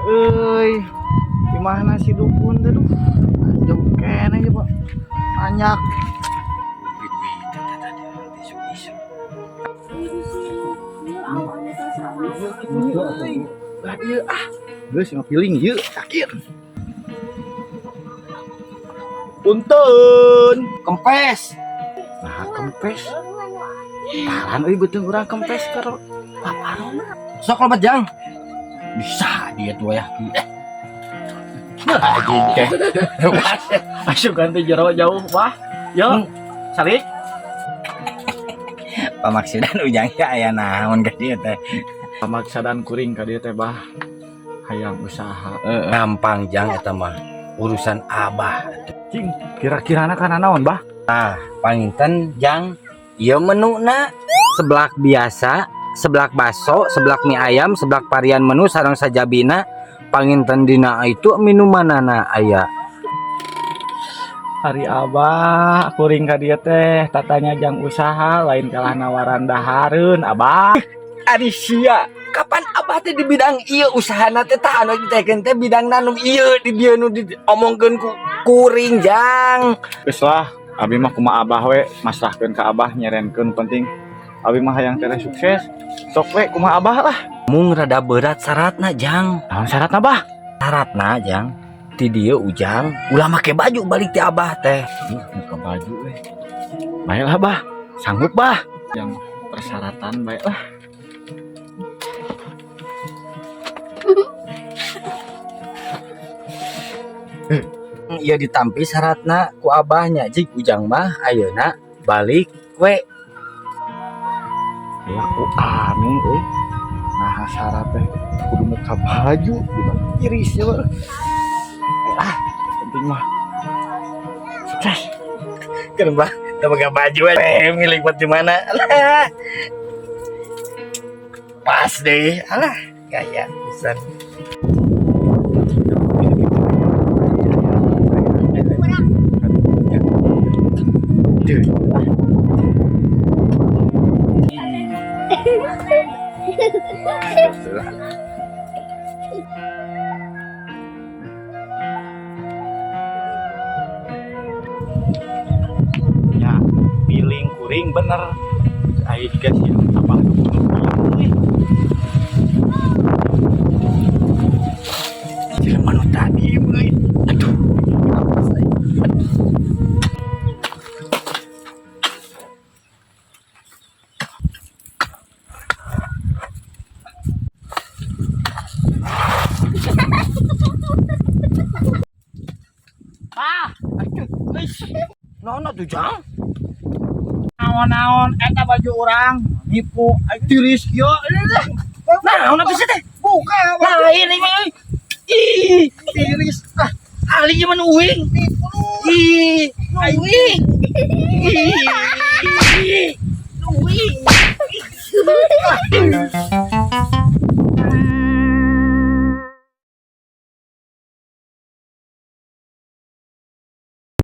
euy. Di mana si dukun teh duh? Jauh kene aja, Pak. Banyak. Geus ngapiling ieu yakin. Punten, kempes. Nah, kempes. Tahan euy beuteung urang kempes karo paparona. Sok lobat jang. Bisa dia tuh ya. Anjing teh. Asup ganti jero jauh, Wah. Yo. Salik. Pamaksudan ujang ya aya naon ka dieu teh. Pamaksadan kuring ka dieu teh, Bah. Hayang usaha. Gampang jang eta mah. Urusan Abah. Cing, kira-kirana kana naon, Bah? Nah, panginten jang ieu menuna seblak biasa, seblak baso, seblak mie ayam, seblak varian menu sareng sajabina. Panginten dina itu minumanana aya. Hari Abah kuring ka dieu teh tatanya jang usaha lain kalah nawaran dahareun, Abah. Ari sia, kapan Abah teh di bidang ieu usahana teh tah anu ditekeun teh bidang nanum ieu di dieu nu diomongkeun ku kuring jang. Geus lah, abi mah kumaha Abah we, masrahkeun ka Abah nyerenkeun penting. Abi mah hayang tere sukses. Sok we kumaha Abah lah. Mung rada berat syaratna jang. Naon syaratna, Bah? Syaratna jang ti dieu ujang ulah make baju balik ti Abah teh. Muka baju we. Baiklah, Bah. Sanggup, Bah. Yang persyaratan baiklah. Ieu ditampi syaratna ku Abahnya jik ujang mah ayeuna balik we. Ya aku aneh euy. Nah syarat teh kudu muka baju di iris ya, Bah. Penting mah sukses. Kenapa? Udah pakai baju milik buat di mana? Pas deh. Alah, gaya pisan. Ya, piling kuring bener. Ayo dikasih apa jangan manu tadi, boy. Aduh. Naon atuh jang? Naon-naon eta baju orang nipu tiris yo. Naon atuh teh? Buka. Nah, ini mah. Ih, tiris. Ali zaman uing. Ih, uing. Ih. Uing.